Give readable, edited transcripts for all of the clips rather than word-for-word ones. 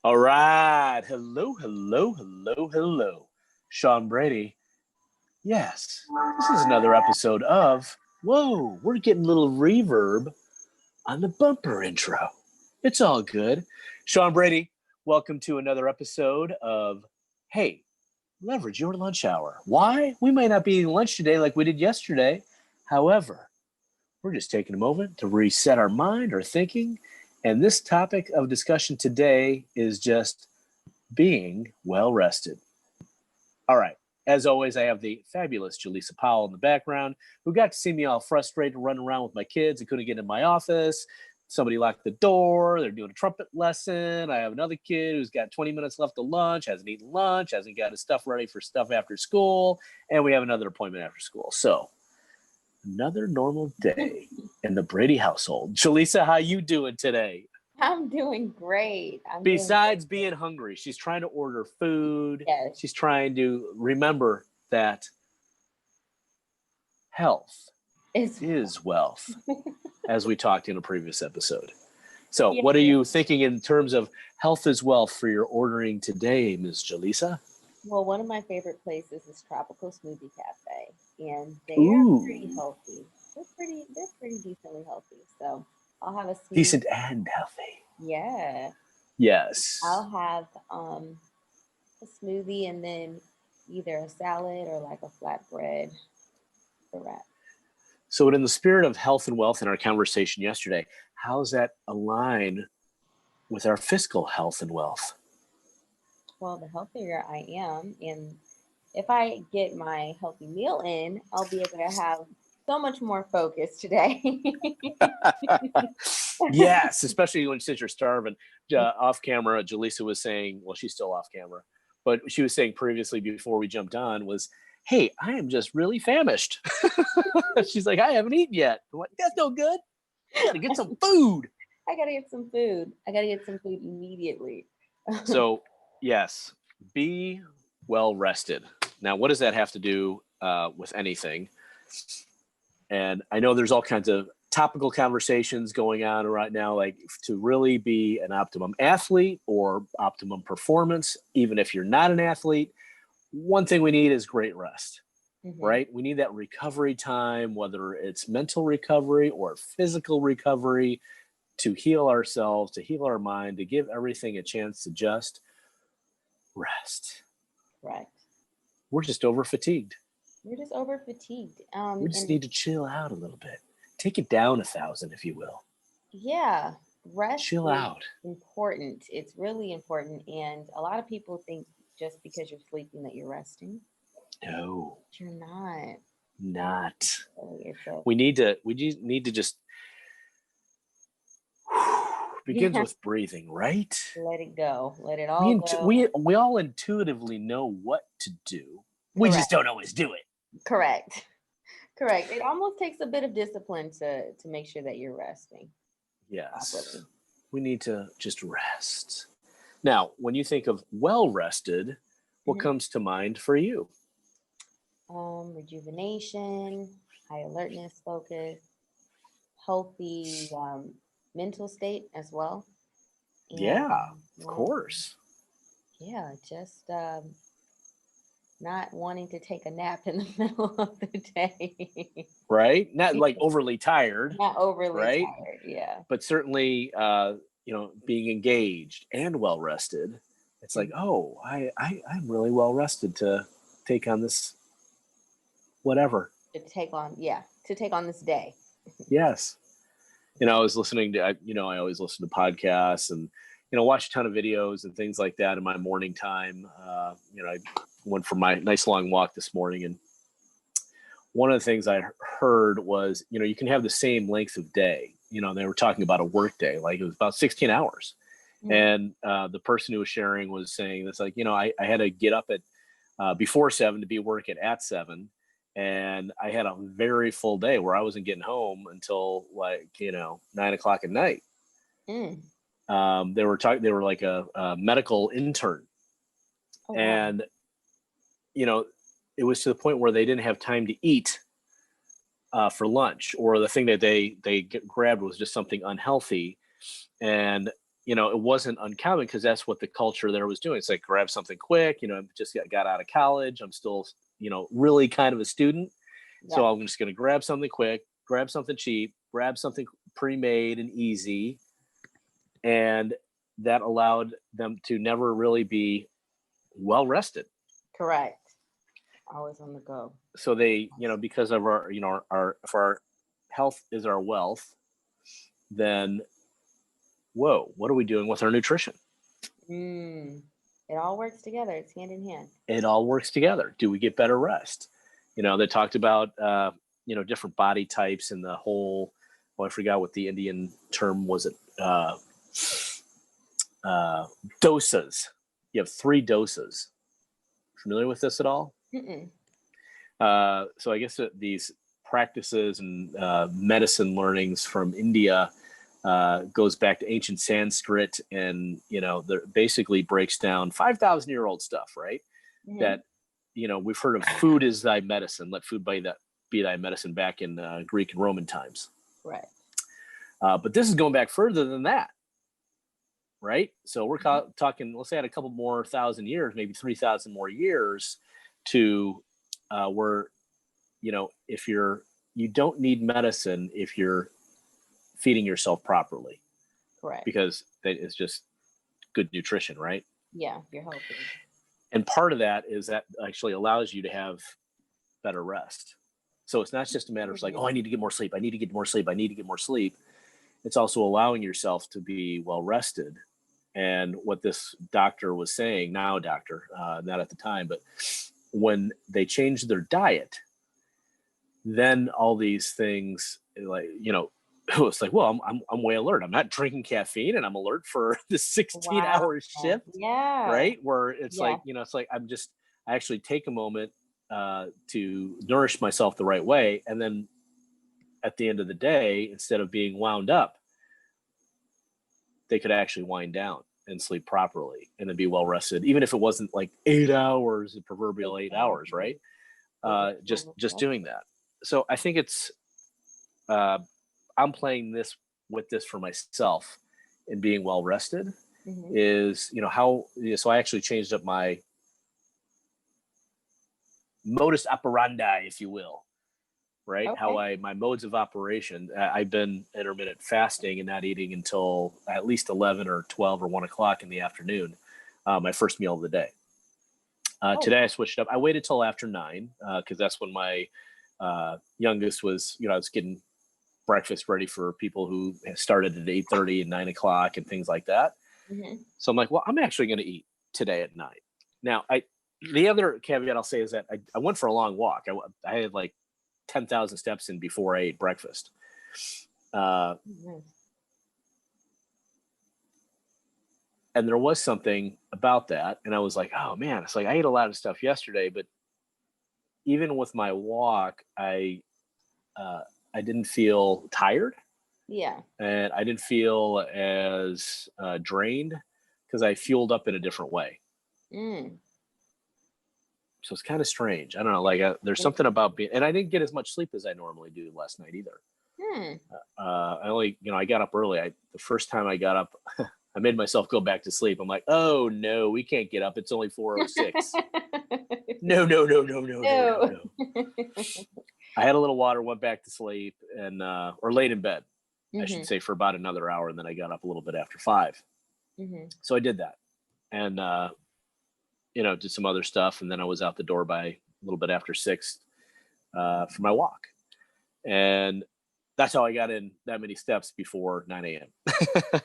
All right. Hello, hello, hello, hello. Sean Brady. Yes, this is another episode of Whoa, we're getting a little reverb on the bumper intro. It's all good. Sean Brady, welcome to another episode of Hey, Leverage Your Lunch Hour. Why? We might not be eating lunch today like we did yesterday. However, we're just taking a moment to reset our mind, our thinking, and this topic of discussion today is just being well rested. All right. As always, I have the fabulous Jaleesa Powell in the background, who got to see me all frustrated running around with my kids and couldn't get in my office. Somebody locked the door. They're doing a trumpet lesson. I have another kid who's got 20 minutes left of lunch, hasn't eaten lunch, hasn't got his stuff ready for stuff after school, and we have another appointment after school. So another normal day in the Brady household. Jaleesa, how you doing today? I'm doing great. Besides being hungry, she's trying to order food. Yes. She's trying to remember that health is wealth, as we talked in a previous episode. So what are you thinking in terms of health is wealth for your ordering today, Ms. Jaleesa? Well, one of my favorite places is Tropical Smoothie Cafe, and they are pretty healthy. They're pretty decently healthy. So I'll have a smoothie. Decent and healthy. Yeah. Yes. I'll have a smoothie and then either a salad or like a flatbread for wrap. So in the spirit of health and wealth in our conversation yesterday, how does that align with our fiscal health and wealth? Well, the healthier I am, and if I get my healthy meal in, I'll be able to have so much more focus today. Yes, especially since you're starving. Off camera, Jaleesa was saying, well, she's still off camera, but she was saying previously before we jumped on was, hey, I am just really famished. She's like, I haven't eaten yet. I'm like, that's no good. I got to get some food. I got to get some food. I got to get some food immediately. So, yes, be well rested. Now, what does that have to do with anything? And I know there's all kinds of topical conversations going on right now, like to really be an optimum athlete or optimum performance, even if you're not an athlete, one thing we need is great rest, right? We need that recovery time, whether it's mental recovery or physical recovery, to heal ourselves, to heal our mind, to give everything a chance to just rest. Right. We're just over fatigued. We're just over fatigued. We just need to chill out a little bit. Take it down 1,000, if you will. Yeah. Rest chill out. Important. It's really important. And a lot of people think just because you're sleeping that you're resting. No. But you're not. Not. We need to just begins with breathing, right? Let it go. Let it all go. We all intuitively know what to do. We just don't always do it. Correct. It almost takes a bit of discipline to make sure that you're resting. Yes. Properly. We need to just rest. Now, when you think of well rested, what comes to mind for you? Rejuvenation, high alertness, focus, healthy mental state as well. And, of course. Yeah, just not wanting to take a nap in the middle of the day. Right? Not like overly tired. Not overly tired, yeah. But certainly, being engaged and well rested. It's like, oh, I'm really well rested to take on this whatever. To take on this day. Yes. I was listening to, I always listen to podcasts and, watch a ton of videos and things like that in my morning time. I went for my nice long walk this morning, and one of the things I heard was, you can have the same length of day. They were talking about a work day, like it was about 16 hours. And the person who was sharing was saying it's like, I had to get up at before 7 to be working at 7. And I had a very full day where I wasn't getting home until 9 o'clock at night. They were like a medical intern. Oh, wow. And, it was to the point where they didn't have time to eat for lunch, or the thing that they grabbed was just something unhealthy. And, it wasn't uncommon because that's what the culture there was doing. It's like, grab something quick, just got out of college. I'm still, really kind of a student. So I'm just going to grab something quick, grab something cheap, grab something pre-made and easy. And that allowed them to never really be well rested. Correct. Always on the go. So they, because of our, if our health is our wealth, then, whoa, what are we doing with our nutrition? It all works together. It's hand in hand. It all works together. Do we get better rest? They talked about, different body types and the whole, I forgot what the Indian term was. It dosas. You have 3 dosas. Familiar with this at all? So I guess these practices and medicine learnings from India goes back to ancient Sanskrit, and basically breaks down 5,000-year-old stuff, right? That we've heard of food is thy medicine. Let food be thy medicine back in Greek and Roman times. Right. But this is going back further than that, right? So we're talking, let's say, a couple more 1,000 years, maybe 3,000 more years to where, if you don't need medicine if you're feeding yourself properly. Correct. Because that is just good nutrition, right? Yeah, you're healthy. And part of that is that actually allows you to have better rest. So it's not just a matter of like, I need to get more sleep. I need to get more sleep. I need to get more sleep. It's also allowing yourself to be well rested. And what this doctor was saying, not at the time, but when they changed their diet, then all these things, like, it was like, well, I'm way alert. I'm not drinking caffeine, and I'm alert for the 16-hour shift. Yeah. Right. Where it's like, it's like, I actually take a moment to nourish myself the right way. And then at the end of the day, instead of being wound up, they could actually wind down and sleep properly and then be well rested, even if it wasn't like 8 hours, the proverbial 8 hours, right? Just doing that. So I think it's, I'm playing with this for myself, and being well rested is, so I actually changed up my modus operandi, if you will, right? Okay. How my modes of operation. I've been intermittent fasting and not eating until at least 11 or 12 or 1 o'clock in the afternoon, my first meal of the day. Today I switched up. I waited till after 9 because that's when my youngest was, I was getting breakfast ready for people who started at 8:30 and 9 o'clock and things like that. So I'm like, well, I'm actually going to eat today at 9. Now, the other caveat I'll say is that I went for a long walk. I had like 10,000 steps in before I ate breakfast. And there was something about that. And I was like, oh man, it's like I ate a lot of stuff yesterday, but even with my walk, I didn't feel tired. Yeah. And I didn't feel as drained because I fueled up in a different way. So it's kind of strange. I don't know. Like there's something about and I didn't get as much sleep as I normally do last night either. I only, I got up early. The first time I got up, I made myself go back to sleep. I'm like, oh no, we can't get up. It's only 4:06. No. I had a little water, went back to sleep, and or laid in bed, I should say, for about another hour, and then I got up a little bit after 5. So I did that, and did some other stuff, and then I was out the door by a little bit after 6 for my walk, and that's how I got in that many steps before 9 a.m.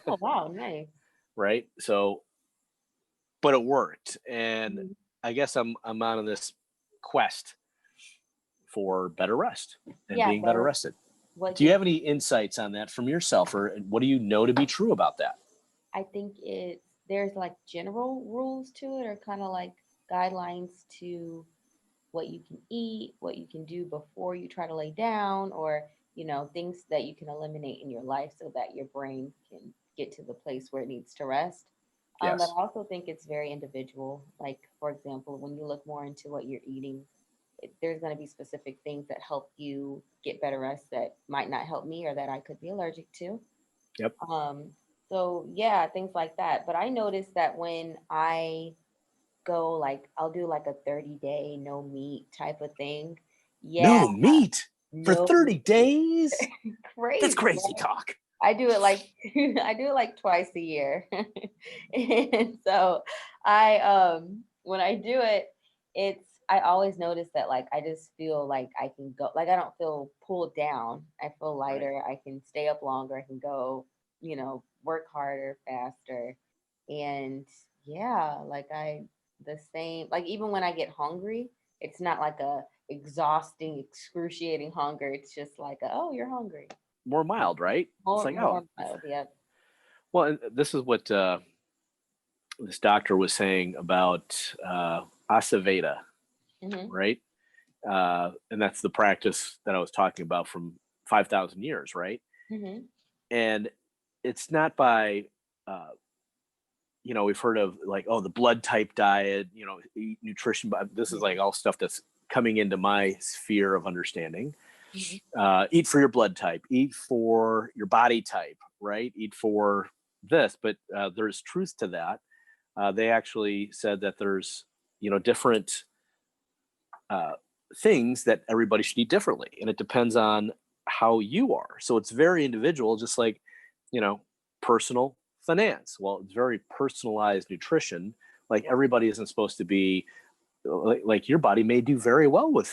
Oh wow, nice. Right. So, but it worked, and I guess I'm on this quest for better rest and being better rested. Do you have any insights on that from yourself, or what do you know to be true about that? I think there's like general rules to it, or kind of like guidelines to what you can eat, what you can do before you try to lay down, or things that you can eliminate in your life so that your brain can get to the place where it needs to rest. Yes. But I also think it's very individual. Like, for example, when you look more into what you're eating, there's going to be specific things that help you get better rest that might not help me, or that I could be allergic to. Yep. So yeah, things like that. But I noticed that when I go like I'll do like a 30-day no meat type of thing. Yeah, No meat for no 30 meat. days? That's Crazy, crazy right? talk. I do it like I do it like twice a year. And so when I do it, I always notice that like I just feel like I can go like I don't feel pulled down. I feel Right. lighter. I can stay up longer. I can go, work harder, faster. And yeah, like I the same like even when I get hungry, it's not like a exhausting, excruciating hunger. It's just like oh, you're hungry. More mild, right? It's like, oh, More mild, yep. well, and this is what this doctor was saying about Asaveda, Mhm. right? And that's the practice that I was talking about from 5,000 years, right? Mhm. And it's not by, uh, we've heard of like, oh, the blood type diet, eat nutrition, but this is Yeah. like all stuff that's coming into my sphere of understanding. Mhm. Eat for your blood type, eat for your body type, right? Eat for this, but there's truth to that. They actually said that there's, different uh, things that everybody should eat differently, and it depends on how you are. So it's very individual, just like, you know, personal finance. Well, it's very personalized nutrition. Like everybody isn't supposed to be like your body may do very well with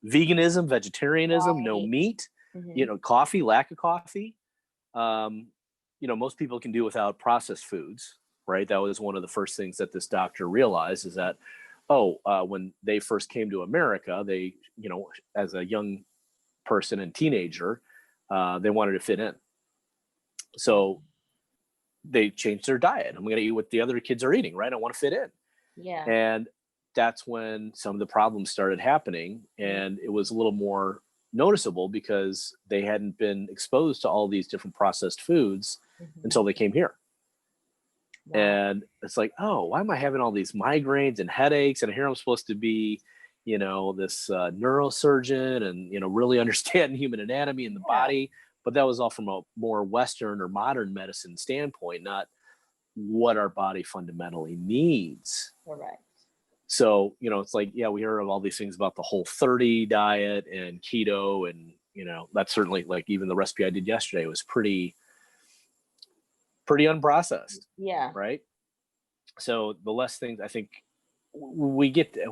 veganism, vegetarianism, no Right. meat, Mhm. coffee, lack of coffee. Um, most people can do without processed foods, right? That was one of the first things that this doctor realized is that, when they first came to America, they, as a young person and teenager, they wanted to fit in. Right. So they changed their diet. I'm going to eat what the other kids are eating, right? I want to fit in. Yeah. And that's when some of the problems started happening. Mhm. And it was a little more noticeable because they hadn't been exposed to all these different processed foods Mhm. until they came here. Wow. And it's like, oh, why am I having all these migraines and headaches? And here I'm supposed to be, this neurosurgeon and, really understand human anatomy and the Yeah. body. But that was all from a more Western or modern medicine standpoint, not what our body fundamentally needs. Correct. So, it's like, yeah, we hear of all these things about the Whole30 diet and keto. And, that's certainly like even the recipe I did yesterday was pretty unprocessed, Yeah. right? So the less things I think we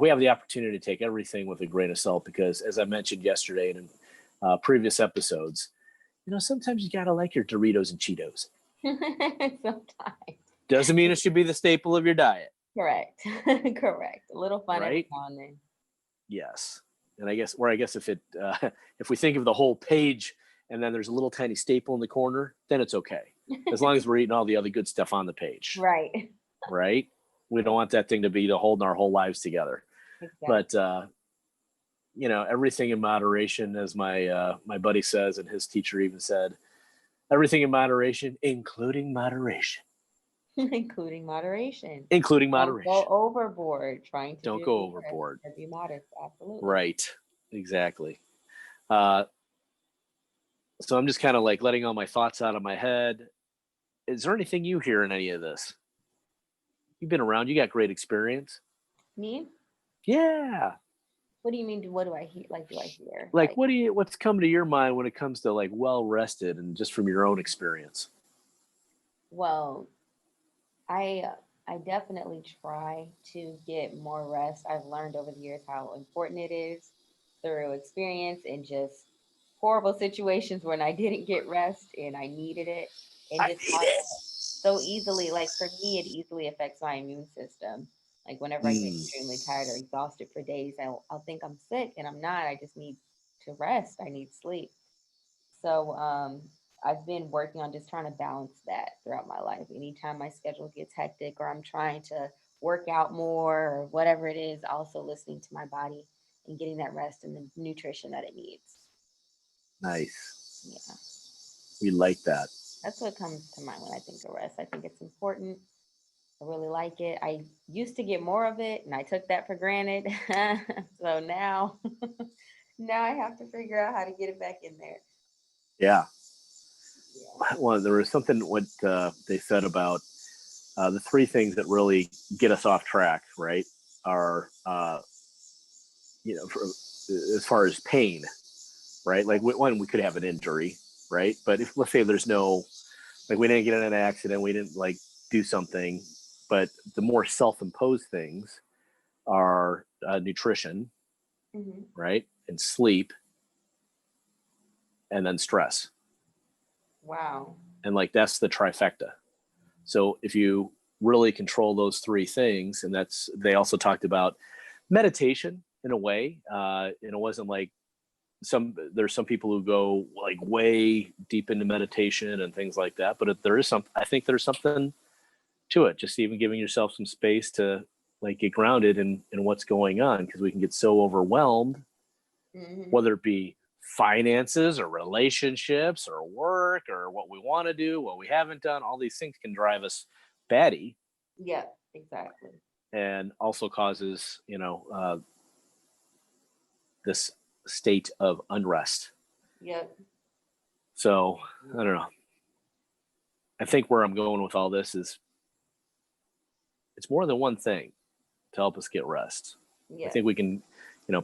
have the opportunity to take everything with a grain of salt because, as I mentioned yesterday and in previous episodes, sometimes you gotta like your Doritos and Cheetos. Sometimes. Doesn't mean it should be the staple of your diet, Correct. Correct. A little fun every right? now and then. Yes, and I guess if it if we think of the whole page and then there's a little tiny staple in the corner, then it's okay as long as we're eating all the other good stuff on the page, Right. right? We don't want that thing to be holding our whole lives together. Exactly. But everything in moderation, as my buddy says, and his teacher even said, everything in moderation, including moderation, Including moderation. including Don't go moderation. overboard trying to Don't do go your best overboard. or be modest. Absolutely. Right. Exactly. Uh, so I'm just kind of like letting all my thoughts out of my head. Is there anything you hear in any of this? You've been around. You got great experience. Me? Yeah. What do you mean? What do I hear? Like, do I hear? Like, Like, what's come to your mind when it comes to like well rested and just from your own experience? well, I I definitely try to get more rest. I've learned over the years how important it is through experience and just horrible situations when I didn't get rest and I needed it, and I just need how it. that so easily, like for me, it easily affects my immune system. Like whenever I get Mm, extremely tired or exhausted for days, I'll think I'm sick and I'm not. I just need to rest. I need sleep. So I've been working on just trying to balance that throughout my life. Anytime my schedule gets hectic or I'm trying to work out more or whatever it is, also listening to my body and getting that rest and the nutrition that it needs. nice. Yeah, We like that. that's what comes to mind when I think of rest. I think it's important. I really like it. I used to get more of it and I took that for granted. So now now I have to figure out how to get it back in there. Yeah. Yeah. well, there was something what they said about the three things that really get us off track, right? Are as far as pain, right? Like one, we could have an injury, right? But if let's say there's no, like we didn't get in an accident, we didn't like do something, but the more self-imposed things are nutrition, right, and sleep, and then stress. Wow. And like that's the trifecta. So if you really control those three things, and that's they also talked about meditation in a way, and it wasn't like there's some people who go like way deep into meditation and things like that, but there is some, I think there's something to it, just even giving yourself some space to like get grounded in what's going on, because we can get so overwhelmed, whether it be finances or relationships or work or what we want to do, what we haven't done. All these things can drive us batty. Yeah, exactly. And also causes this state of unrest. Yep. So I don't know, I think where I'm going with all this is it's more than one thing to help us get rest. I think we can,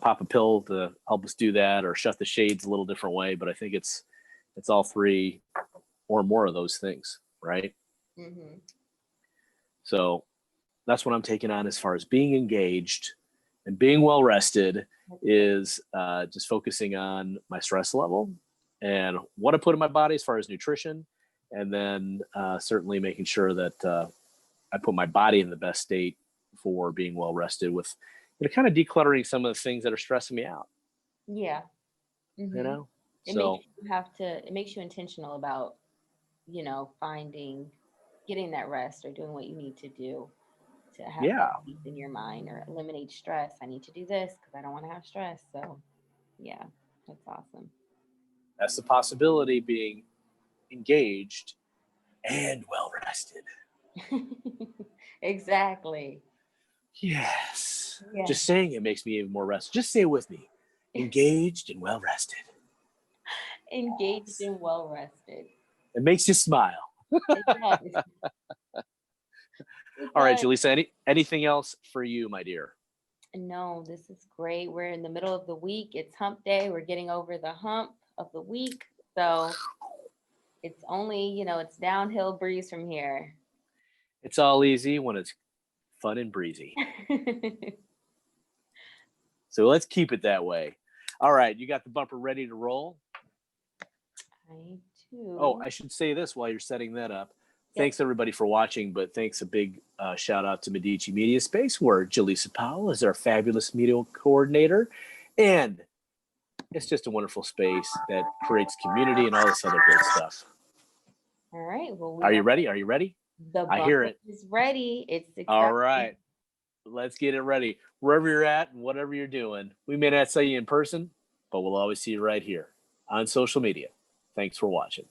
pop a pill to help us do that, or shut the shades a little different way. But I think it's all three or more of those things, right? So that's what I'm taking on as far as being engaged and being well rested, is just focusing on my stress level and what I put in my body as far as nutrition, and then certainly making sure that I put my body in the best state for being well rested, with kind of decluttering some of the things that are stressing me out. Yeah. So it makes you intentional about, getting that rest or doing what you need to do to have that peace in your mind or eliminate stress. I need to do this because I don't want to have stress. So yeah, that's awesome. That's the possibility, being engaged and well rested. Exactly. Yes. Yeah. Just saying it makes me even more rested. Just say it with me. Engaged and well rested. Engaged and well rested. It makes you smile. It does. All right, Jaleesa, anything else for you, my dear? No, this is great. We're in the middle of the week. It's hump day. We're getting over the hump of the week. So it's only, it's downhill breeze from here. It's all easy when it's fun and breezy. So let's keep it that way. All right, you got the bumper ready to roll? I do. Oh, I should say this while you're setting that up. Thanks, everybody, for watching, but thanks a big shout out to Medici Media Space, where Jaleesa Powell is our fabulous media coordinator. And it's just a wonderful space that creates community and all this other good stuff. All right. Well, are you ready? Are you ready? I hear it. Is ready. It's exciting. All right. Let's get it ready. Wherever you're at and whatever you're doing, we may not see you in person, but we'll always see you right here on social media. Thanks for watching.